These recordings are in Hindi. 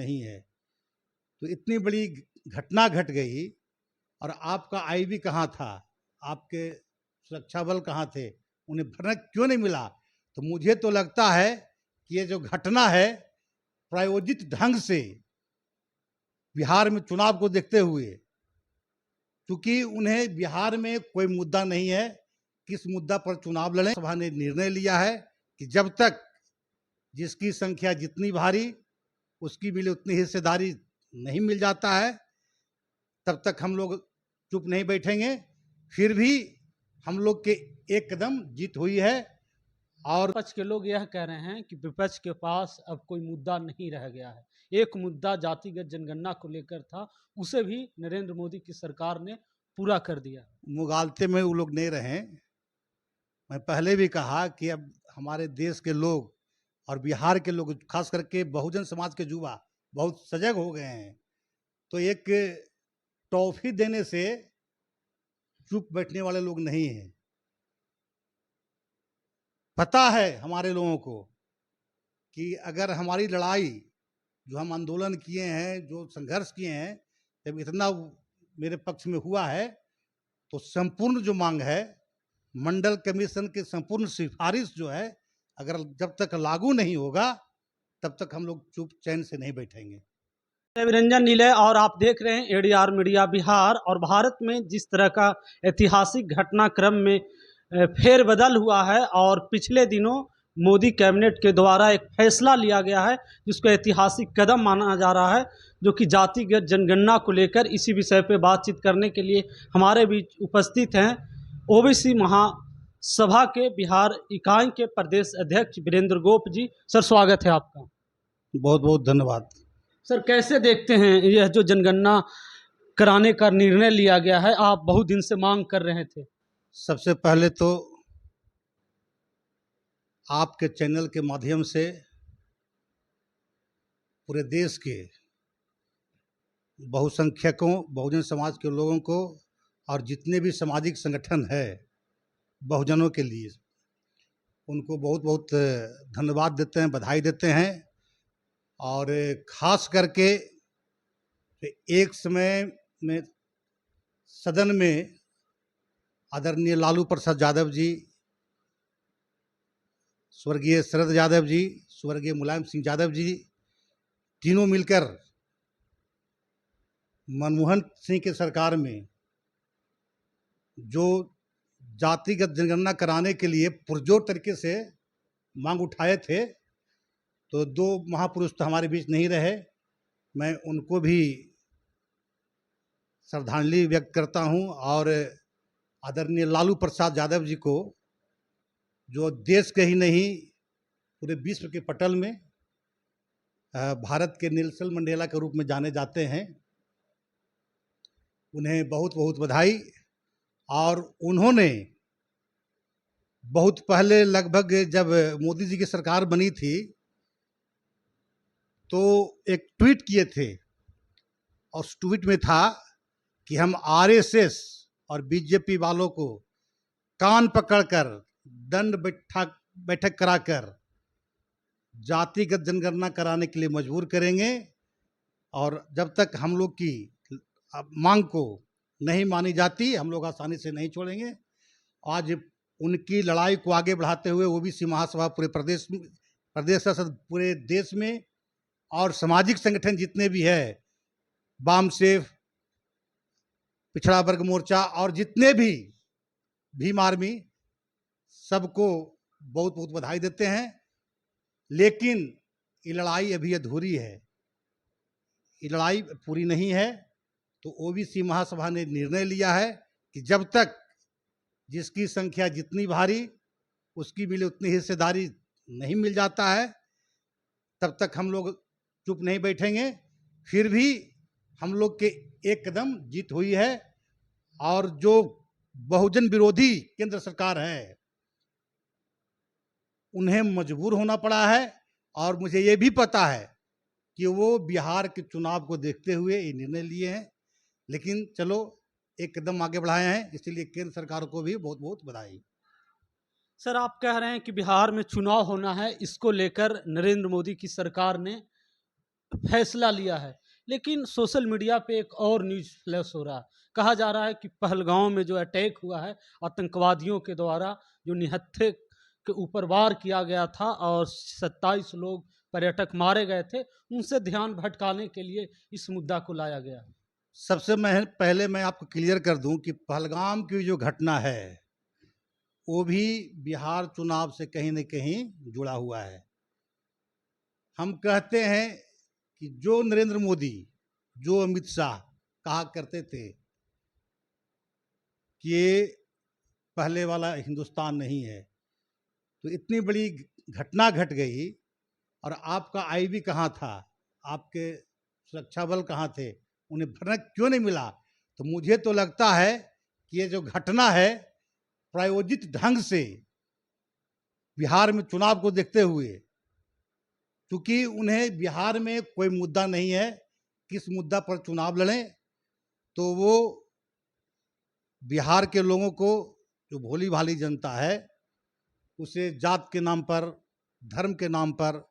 नहीं है। तो इतनी बड़ी घटना घट गई और आपका आईबी कहाँ था, आपके सुरक्षा बल कहाँ थे, उन्हें भनक क्यों नहीं मिला? तो मुझे तो लगता है कि ये जो घटना है प्रायोजित ढंग से बिहार में चुनाव को देखते हुए, क्योंकि उन्हें बिहार में कोई मुद्दा नहीं है, किस मुद्दा पर चुनाव लड़ें। सभा ने निर्णय लिया है कि जब तक जिसकी संख्या जितनी भारी उसकी मिले उतनी हिस्सेदारी नहीं मिल जाता है, तब तक हम लोग चुप नहीं बैठेंगे। फिर भी हम लोग के एक कदम जीत हुई है। और विपक्ष के लोग यह कह रहे हैं कि विपक्ष के पास अब कोई मुद्दा नहीं रह गया है। एक मुद्दा जातिगत जनगणना को लेकर था, उसे भी नरेंद्र मोदी की सरकार ने पूरा कर दिया। मुगालते में वो लोग नहीं रहे। मैं पहले भी कहा कि अब हमारे देश के लोग और बिहार के लोग, खास करके बहुजन समाज के युवा बहुत सजग हो गए हैं। तो एक टॉफी देने से चुप बैठने वाले लोग नहीं हैं। पता है हमारे लोगों को कि अगर हमारी लड़ाई, जो हम आंदोलन किए हैं, जो संघर्ष किए हैं, जब इतना मेरे पक्ष में हुआ है, तो संपूर्ण जो मांग है, मंडल कमीशन की संपूर्ण सिफारिश जो है, अगर जब तक लागू नहीं होगा तब तक हम लोग चुप चैन से नहीं बैठेंगे। रंजन नीले और आप देख रहे हैं एडीआर मीडिया बिहार। और भारत में जिस तरह का ऐतिहासिक घटनाक्रम में फेरबदल हुआ है और पिछले दिनों मोदी कैबिनेट के द्वारा एक फैसला लिया गया है जिसको ऐतिहासिक कदम माना जा रहा है, जो कि जातिगत जनगणना को लेकर इसी विषय पे बातचीत करने के लिए हमारे बीच उपस्थित हैं ओबीसी महासभा के बिहार इकाई के प्रदेश अध्यक्ष वीरेंद्र गोप जी। सर, स्वागत है आपका। बहुत बहुत धन्यवाद। सर, कैसे देखते हैं यह जो जनगणना कराने का निर्णय लिया गया है? आप बहुत दिन से मांग कर रहे थे। सबसे पहले तो आपके चैनल के माध्यम से पूरे देश के बहुसंख्यकों, बहुजन समाज के लोगों को और जितने भी सामाजिक संगठन है बहुजनों के लिए, उनको बहुत बहुत धन्यवाद देते हैं, बधाई देते हैं। और खास करके एक समय में सदन में आदरणीय लालू प्रसाद यादव जी, स्वर्गीय शरद यादव जी, स्वर्गीय मुलायम सिंह यादव जी, तीनों मिलकर मनमोहन सिंह की सरकार में जो जातिगत जनगणना कराने के लिए पुरजोर तरीके से मांग उठाए थे, तो दो महापुरुष तो हमारे बीच नहीं रहे। मैं उनको भी श्रद्धांजलि व्यक्त करता हूं। और आदरणीय लालू प्रसाद यादव जी को, जो देश के ही नहीं पूरे विश्व के पटल में भारत के नेल्सन मंडेला के रूप में जाने जाते हैं, उन्हें बहुत बहुत बधाई। और उन्होंने बहुत पहले, लगभग जब मोदी जी की सरकार बनी थी, तो एक ट्वीट किए थे और उस ट्वीट में था कि हम आरएसएस और बीजेपी वालों को कान पकड़कर दंड बैठक कराकर जातिगत जनगणना कराने के लिए मजबूर करेंगे। और जब तक हम लोग की मांग को नहीं मानी जाती, हम लोग आसानी से नहीं छोड़ेंगे। आज उनकी लड़ाई को आगे बढ़ाते हुए ओबीसी महासभा पूरे प्रदेश पूरे देश में, और सामाजिक संगठन जितने भी है, वाम सेफ, पिछड़ा वर्ग मोर्चा और जितने भी भीम आर्मी, सबको बहुत बहुत बधाई देते हैं। लेकिन ये लड़ाई अभी अधूरी है, ये लड़ाई पूरी नहीं है। तो ओबीसी महासभा ने निर्णय लिया है कि जब तक जिसकी संख्या जितनी भारी उसकी मिले उतनी हिस्सेदारी नहीं मिल जाता है, तब तक हम लोग चुप नहीं बैठेंगे। फिर भी हम लोग के एक कदम जीत हुई है। और जो बहुजन विरोधी केंद्र सरकार है, उन्हें मजबूर होना पड़ा है। और मुझे ये भी पता है कि वो बिहार के चुनाव को देखते हुए ये निर्णय लिए हैं। लेकिन चलो, एक कदम आगे बढ़ाए हैं, इसलिए केंद्र सरकार को भी बहुत बहुत बधाई। सर, आप कह रहे हैं कि बिहार में चुनाव होना है, इसको लेकर नरेंद्र मोदी की सरकार ने फैसला लिया है। लेकिन सोशल मीडिया पे एक और न्यूज़ फ्लैश हो रहा है। कहा जा रहा है कि पहलगाँव में जो अटैक हुआ है आतंकवादियों के द्वारा, जो निहत्थे के ऊपर वार किया गया था और 27 लोग पर्यटक मारे गए थे, उनसे ध्यान भटकाने के लिए इस मुद्दा को लाया गया है। सबसे मैं पहले मैं आपको क्लियर कर दूं कि पहलगाम की जो घटना है वो भी बिहार चुनाव से कहीं न कहीं जुड़ा हुआ है। हम कहते हैं कि जो नरेंद्र मोदी, जो अमित शाह कहा करते थे कि ये पहले वाला हिंदुस्तान नहीं है, तो इतनी बड़ी घटना घट गई और आपका आईबी कहाँ था, आपके सुरक्षा बल कहाँ थे, उन्हें भनक क्यों नहीं मिला? तो मुझे तो लगता है कि ये जो घटना है प्रायोजित ढंग से बिहार में चुनाव को देखते हुए, क्योंकि उन्हें बिहार में कोई मुद्दा नहीं है, किस मुद्दा पर चुनाव लड़ें, तो वो बिहार के लोगों को, जो भोली भाली जनता है, उसे जात के नाम पर, धर्म के नाम पर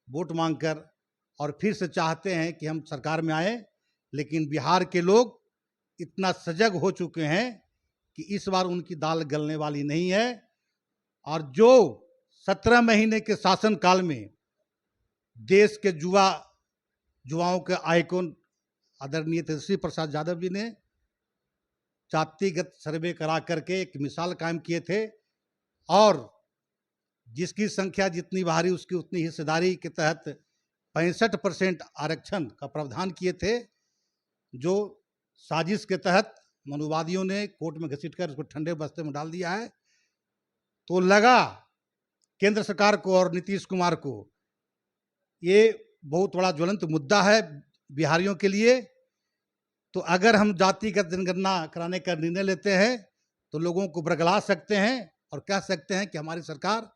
वोट मांगकर और फिर से चाहते हैं कि हम सरकार में आए। लेकिन बिहार के लोग इतना सजग हो चुके हैं कि इस बार उनकी दाल गलने वाली नहीं है। और जो 17 महीने के शासनकाल में देश के युवाओं के आइकॉन आदरणीय तेजस्वी प्रसाद यादव जी ने जातिगत सर्वे करा करके एक मिसाल कायम किए थे, और जिसकी संख्या जितनी भारी उसकी उतनी हिस्सेदारी के तहत 65% आरक्षण का प्रावधान किए थे, जो साजिश के तहत मनुवादियों ने कोर्ट में घसीटकर उसको ठंडे बस्ते में डाल दिया है। तो लगा केंद्र सरकार को और नीतीश कुमार को ये बहुत बड़ा ज्वलंत मुद्दा है बिहारियों के लिए। तो अगर हम जातिगत जनगणना कराने का निर्णय लेते हैं तो लोगों को बरगला सकते हैं और कह सकते हैं कि हमारी सरकार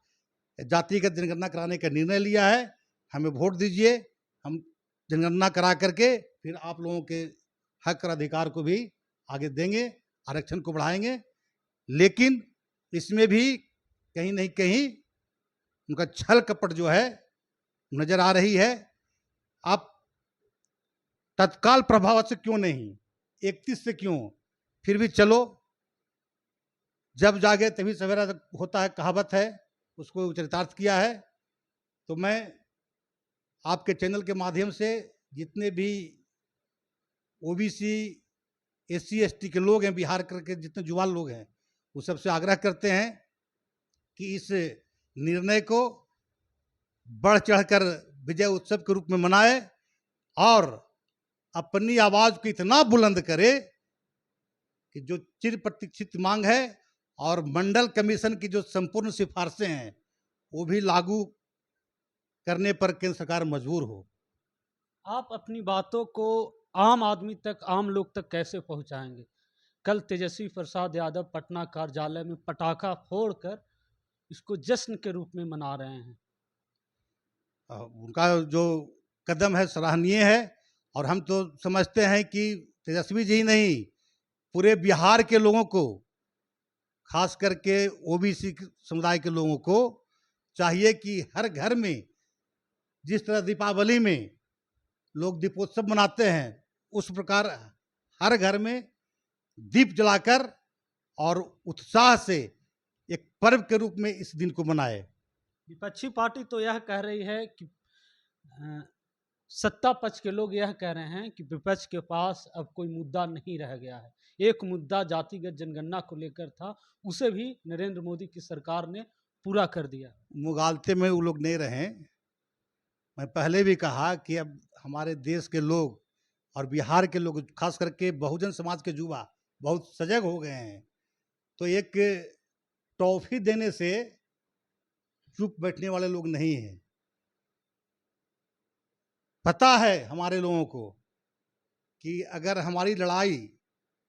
जातिगत जनगणना कराने का निर्णय लिया है, हमें वोट दीजिए, हम जनगणना करा करके फिर आप लोगों के हक और अधिकार को भी आगे देंगे, आरक्षण को बढ़ाएंगे। लेकिन इसमें भी कहीं नहीं कहीं उनका छल कपट जो है नजर आ रही है। आप तत्काल प्रभाव से क्यों नहीं, 31 से क्यों, फिर भी चलो, जब जागे तभी सवेरा होता है, कहावत है, उसको चरितार्थ किया है। तो मैं आपके चैनल के माध्यम से जितने भी ओबीसी, एससी, एसटी के लोग हैं, बिहार के जितने युवा लोग हैं, वो सबसे आग्रह करते हैं कि इस निर्णय को बढ़ चढ़कर विजय उत्सव के रूप में मनाए और अपनी आवाज को इतना बुलंद करे कि जो चिर प्रतीक्षित मांग है और मंडल कमीशन की जो संपूर्ण सिफारिशें हैं वो भी लागू करने पर केंद्र सरकार मजबूर हो। आप अपनी बातों को आम आदमी तक, आम लोग तक कैसे पहुंचाएंगे? कल तेजस्वी प्रसाद यादव पटना कार्यालय में पटाखा फोड़कर इसको जश्न के रूप में मना रहे हैं। उनका जो कदम है सराहनीय है, और हम तो समझते हैं कि तेजस्वी जी नहीं, पूरे बिहार के लोगों को, खास करके ओबीसी समुदाय के लोगों को चाहिए कि हर घर में जिस तरह दीपावली में लोग दीपोत्सव मनाते हैं, उस प्रकार हर घर में दीप जलाकर और उत्साह से एक पर्व के रूप में इस दिन को मनाए। विपक्षी पार्टी तो यह कह रही है कि सत्ता पक्ष के लोग यह कह रहे हैं कि विपक्ष के पास अब कोई मुद्दा नहीं रह गया है। एक मुद्दा जातिगत जनगणना को लेकर था, उसे भी नरेंद्र मोदी की सरकार ने पूरा कर दिया। मुगालते में वो लोग नहीं रहे। मैं पहले भी कहा कि अब हमारे देश के लोग और बिहार के लोग, खास करके बहुजन समाज के युवा, बहुत सजग हो गए हैं। तो एक टॉफी देने से चुप बैठने वाले लोग नहीं हैं। पता है हमारे लोगों को कि अगर हमारी लड़ाई,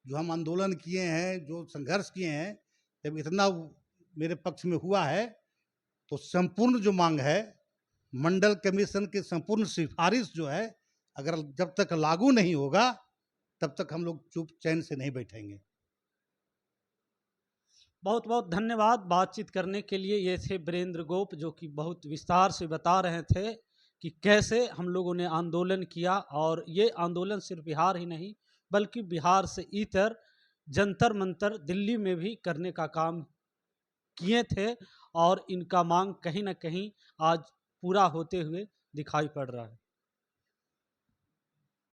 जो हम आंदोलन किए हैं, जो संघर्ष किए हैं, जब इतना मेरे पक्ष में हुआ है, तो संपूर्ण जो मांग है, मंडल कमीशन की संपूर्ण सिफारिश जो है, अगर जब तक लागू नहीं होगा तब तक हम लोग चुप चैन से नहीं बैठेंगे। बहुत बहुत धन्यवाद बातचीत करने के लिए। ये थे वीरेंद्र गोप, जो कि बहुत विस्तार से बता रहे थे कि कैसे हम लोगों ने आंदोलन किया, और ये आंदोलन सिर्फ बिहार ही नहीं बल्कि बिहार से इतर जंतर मंतर दिल्ली में भी करने का काम किए थे, और इनका मांग कहीं ना कहीं आज पूरा होते हुए दिखाई पड़ रहा है।